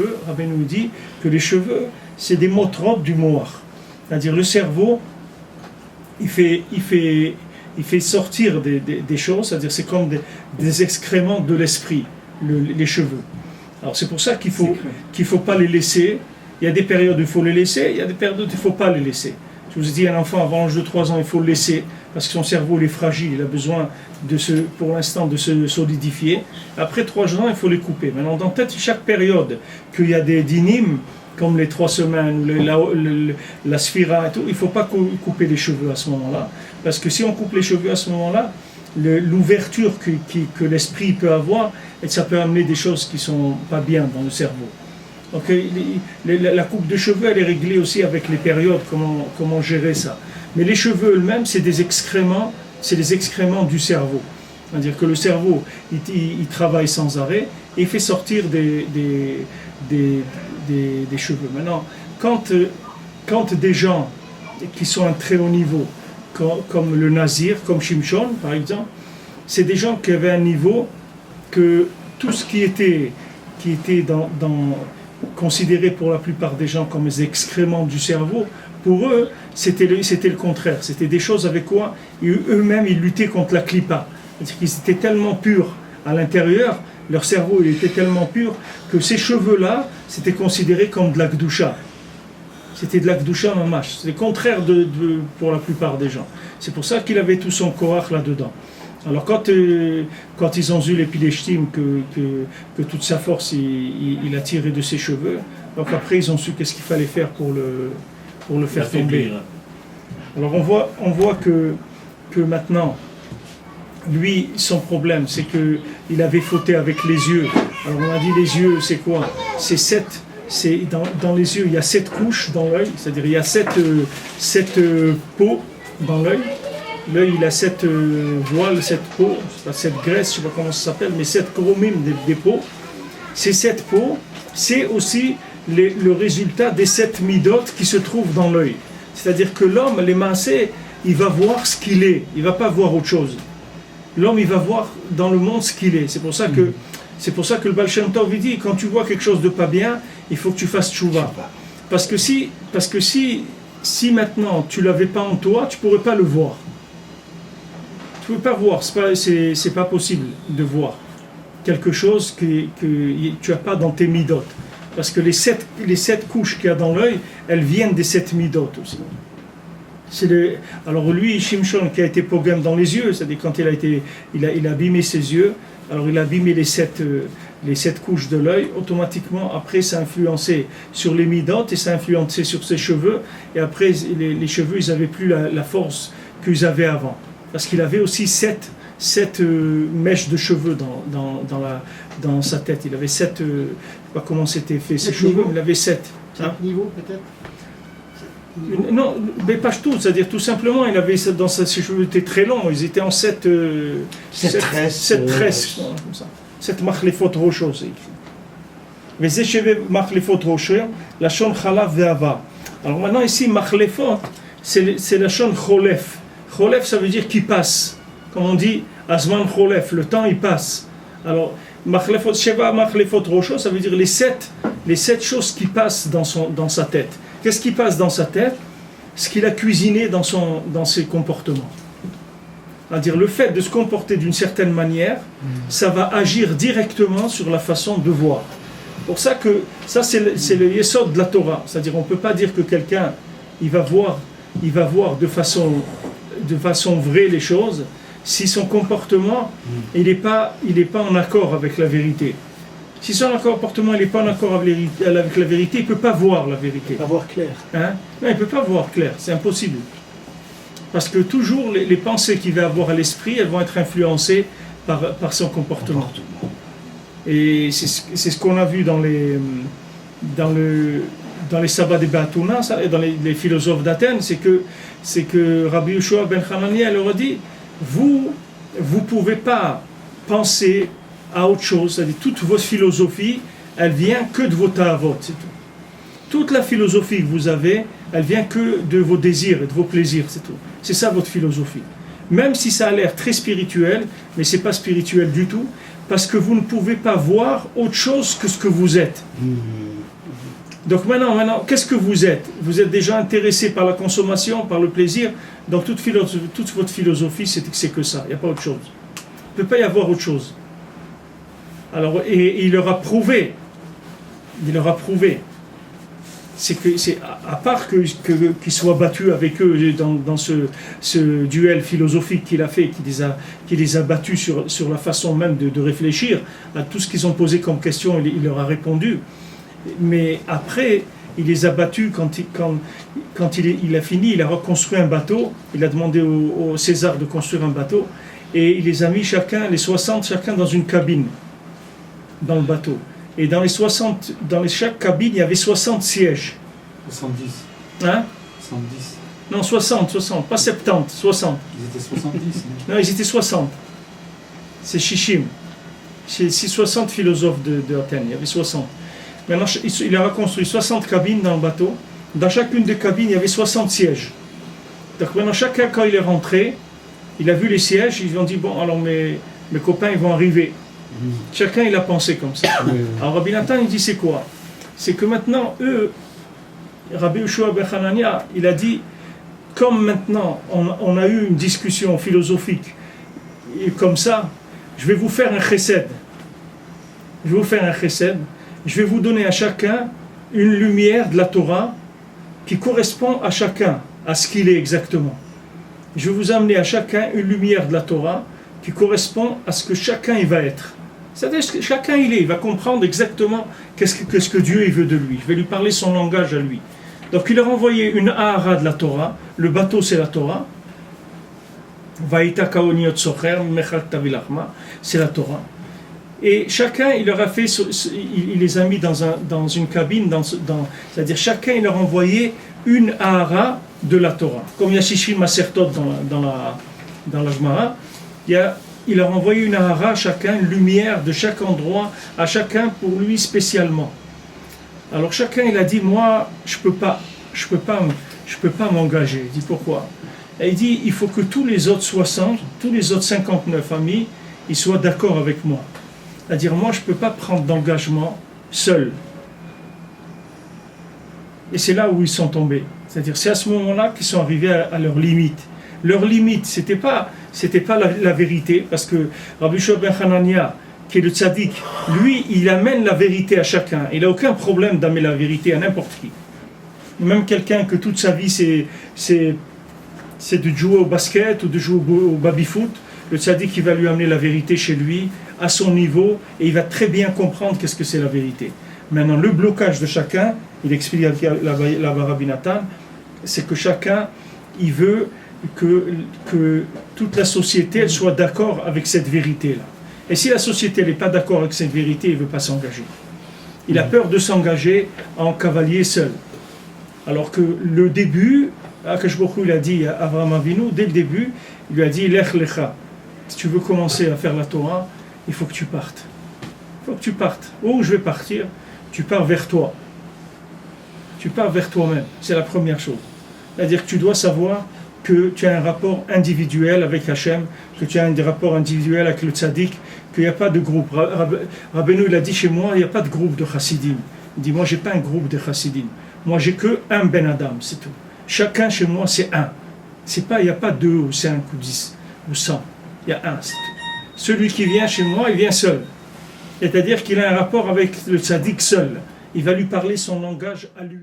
cheveux, Rabbi nous dit que les cheveux, c'est des motrot du moar. C'est-à-dire le cerveau, il fait sortir des choses, c'est-à-dire c'est comme des excréments de l'esprit, les cheveux. Alors c'est pour ça qu'il faut pas les laisser. Il y a des périodes où il faut les laisser, il y a des périodes où il ne faut pas les laisser. Je vous ai dit, un enfant avant l'âge de 3 ans, il faut le laisser, parce que son cerveau il est fragile, il a besoin pour l'instant de se solidifier. Après 3 ans, il faut les couper. Maintenant, dans peut-être chaque période, qu'il y a des dynimes, comme les 3 semaines, la sphira et tout, il ne faut pas couper les cheveux à ce moment-là. Parce que si on coupe les cheveux à ce moment-là, l'ouverture que l'esprit peut avoir, et ça peut amener des choses qui ne sont pas bien dans le cerveau. Donc, la coupe de cheveux, elle est réglée aussi avec les périodes, comment gérer ça. Mais les cheveux eux-mêmes, c'est des excréments du cerveau. C'est-à-dire que le cerveau, il travaille sans arrêt et il fait sortir des cheveux. Maintenant, quand des gens qui sont à un très haut niveau, comme le Nazir, comme Shimshon par exemple, c'est des gens qui avaient un niveau que tout ce qui était considéré pour la plupart des gens comme des excréments du cerveau, pour eux, c'était le contraire. C'était des choses avec quoi eux-mêmes ils luttaient contre la klipa. C'est-à-dire qu'ils étaient tellement purs à l'intérieur, leur cerveau il était tellement pur que ces cheveux-là, c'était considéré comme de la gdusha. C'était de la gdusha mamash. C'est le contraire pour la plupart des gens. C'est pour ça qu'il avait tout son korach là-dedans. Alors quand ils ont eu l'épileshtim, que toute sa force il a tiré de ses cheveux, donc après ils ont su qu'est-ce qu'il fallait faire pour le faire tomber. Alors on voit que maintenant, lui, son problème, c'est qu'il avait fauté avec les yeux. Alors on a dit les yeux, c'est quoi? C'est dans les yeux, il y a 7 couches dans l'œil, c'est-à-dire il y a 7 peaux dans l'œil. L'œil, il a 7 voiles, 7 peaux, 7 graisses, je ne sais pas comment ça s'appelle, mais 7 chromim des peaux. Ces 7 peaux, c'est aussi le résultat des 7 midot qui se trouvent dans l'œil. C'est-à-dire que l'homme, les maasés, il va voir ce qu'il est, il ne va pas voir autre chose. L'homme, il va voir dans le monde ce qu'il est. C'est pour ça que le Baal Shem Tov dit, quand tu vois quelque chose de pas bien, il faut que tu fasses tchouva. Parce que si maintenant tu ne l'avais pas en toi, tu ne pourrais pas le voir. Tu ne peux pas voir, c'est pas possible de voir quelque chose que tu n'as pas dans tes midot. Parce que les 7 couches qu'il y a dans l'œil, elles viennent des 7 midot aussi. Alors lui, Shimshon, qui a été pogam dans les yeux, c'est-à-dire quand il a abîmé ses yeux, alors il a abîmé les 7 couches de l'œil, automatiquement, après ça a influencé sur les midot et ça a influencé sur ses cheveux, et après les cheveux, ils n'avaient plus la force qu'ils avaient avant. Parce qu'il avait aussi 7 mèches de cheveux dans sa tête. Il avait 7, je ne sais pas comment c'était fait, ses cheveux, mais il avait 7. 7 niveaux peut-être? Non, mais pas tout, c'est-à-dire tout simplement, il avait ses cheveux étaient très longs, ils étaient en 7 tresses, comme ça. 7 machlefot rochos, c'est écrit. Mais ces cheveux machlefot rochos, la shon chalav ve'ava. Alors maintenant ici, machlefot, c'est la shon cholef. Cholef, ça veut dire qui passe. Comme on dit, Azman Cholef, le temps il passe. Alors, Sheva Machlefot Rocho, ça veut dire les 7 choses qui passent dans sa tête. Qu'est-ce qui passe dans sa tête? Ce qu'il a cuisiné dans ses comportements. C'est-à-dire le fait de se comporter d'une certaine manière, ça va agir directement sur la façon de voir. Pour ça que ça c'est le yesod de la Torah. C'est-à-dire on ne peut pas dire que quelqu'un il va voir de façon vraie les choses si son comportement il n'est pas en accord avec la vérité. Si son comportement n'est pas en accord avec la vérité, il ne peut pas voir la vérité. Il ne peut pas voir clair. Hein? Non, il ne peut pas voir clair, c'est impossible. Parce que toujours les pensées qu'il va avoir à l'esprit, elles vont être influencées par son comportement. Et c'est ce qu'on a vu dans les sabbats des Be'atouna, dans les philosophes d'Athènes, c'est que Rabbi Yoshua ben Hanania leur a dit, vous ne pouvez pas penser à autre chose, c'est-à-dire toute votre philosophie, elle vient que de vos ta'avot, c'est tout. Toute la philosophie que vous avez, elle vient que de vos désirs et de vos plaisirs, c'est tout. C'est ça votre philosophie. Même si ça a l'air très spirituel, mais ce n'est pas spirituel du tout, parce que vous ne pouvez pas voir autre chose que ce que vous êtes. Donc maintenant, qu'est-ce que vous êtes? Vous êtes déjà intéressé par la consommation, par le plaisir. Donc toute votre philosophie, c'est que ça. Il n'y a pas autre chose. Il ne peut pas y avoir autre chose. Alors, et il leur a prouvé. C'est à part qu'il soit battu avec eux dans ce duel philosophique qu'il a fait, qui les a battus sur la façon même de réfléchir à tout ce qu'ils ont posé comme question, il leur a répondu. Mais après, il les a battus quand il a fini, il a reconstruit un bateau, il a demandé au César de construire un bateau, et il les a mis les 60, chacun dans une cabine, dans le bateau. Et dans chaque cabine, il y avait 60 sièges. 70. Hein? 70. Non, 60, pas 70, 60. Ils étaient 70. Non, ils étaient 60. C'est Shishim. C'est 60 philosophes d'Athènes, il y avait 60. Maintenant, il a reconstruit 60 cabines dans le bateau. Dans chacune des cabines, il y avait 60 sièges. Donc maintenant, chacun, quand il est rentré, il a vu les sièges, ils ont dit, bon, alors mes copains, ils vont arriver. Chacun, il a pensé comme ça. Alors Rabbi Nathan, il dit, c'est quoi? C'est que maintenant, eux, Rabbi Yoshua ben Hanania, il a dit, comme maintenant, on a eu une discussion philosophique, et comme ça, je vais vous faire un chesed. Je vais vous donner à chacun une lumière de la Torah qui correspond à chacun, à ce qu'il est exactement. Je vais vous amener à chacun une lumière de la Torah qui correspond à ce que chacun il va être. C'est-à-dire que chacun il va comprendre exactement qu'est-ce que Dieu il veut de lui. Je vais lui parler son langage à lui. Donc il leur a envoyé une ahara de la Torah. Le bateau c'est la Torah. Vaïta kaoniot socher mechal tavilachma, c'est la Torah. Et chacun, il leur a fait, il les a mis dans une cabine, c'est-à-dire chacun, il leur a envoyé une ahara de la Torah. Comme il y a Shishim Masertot dans la Gemara, il leur a envoyé une ahara à chacun, une lumière de chaque endroit, à chacun pour lui spécialement. Alors chacun, il a dit, moi, je peux pas m'engager. Il dit, pourquoi? Et il dit, il faut que tous les autres 59 amis, ils soient d'accord avec moi. C'est-à-dire, moi, je ne peux pas prendre d'engagement seul. Et c'est là où ils sont tombés. C'est-à-dire, c'est à ce moment-là qu'ils sont arrivés à leur limite. Leur limite, c'était pas la vérité, parce que Rabbi Yoshua ben Hanania, qui est le tzaddik, lui, il amène la vérité à chacun. Il n'a aucun problème d'amener la vérité à n'importe qui. Même quelqu'un que toute sa vie, c'est de jouer au basket ou de jouer au baby-foot, le tzaddik, il va lui amener la vérité chez lui, à son niveau, et il va très bien comprendre qu'est-ce que c'est la vérité. Maintenant, le blocage de chacun, il explique la Rabbi Nathan, c'est que chacun, il veut que toute la société elle soit d'accord avec cette vérité-là. Et si la société n'est pas d'accord avec cette vérité, il ne veut pas s'engager. Il a peur de s'engager en cavalier seul. Alors que le début, Akash Baruch Hu, il a dit à Avraham Avinu, dès le début, il lui a dit, Lech lecha. Si tu veux commencer à faire la Torah, il faut que tu partes. Il faut que tu partes. Où je vais partir? Tu pars vers toi. Tu pars vers toi-même. C'est la première chose. C'est-à-dire que tu dois savoir que tu as un rapport individuel avec Hachem, que tu as un rapport individuel avec le tzaddik, qu'il n'y a pas de groupe. Rabbeinu, il a dit chez moi, il n'y a pas de groupe de chassidim. Il dit, moi, je n'ai pas un groupe de chassidim. Moi, j'ai que un Ben Adam, c'est tout. Chacun chez moi, c'est un. Il n'y a pas 2 ou 5 ou 10 ou 100. Il y a un, c'est tout. Celui qui vient chez moi, il vient seul. C'est-à-dire qu'il a un rapport avec le tzaddik seul. Il va lui parler son langage à lui.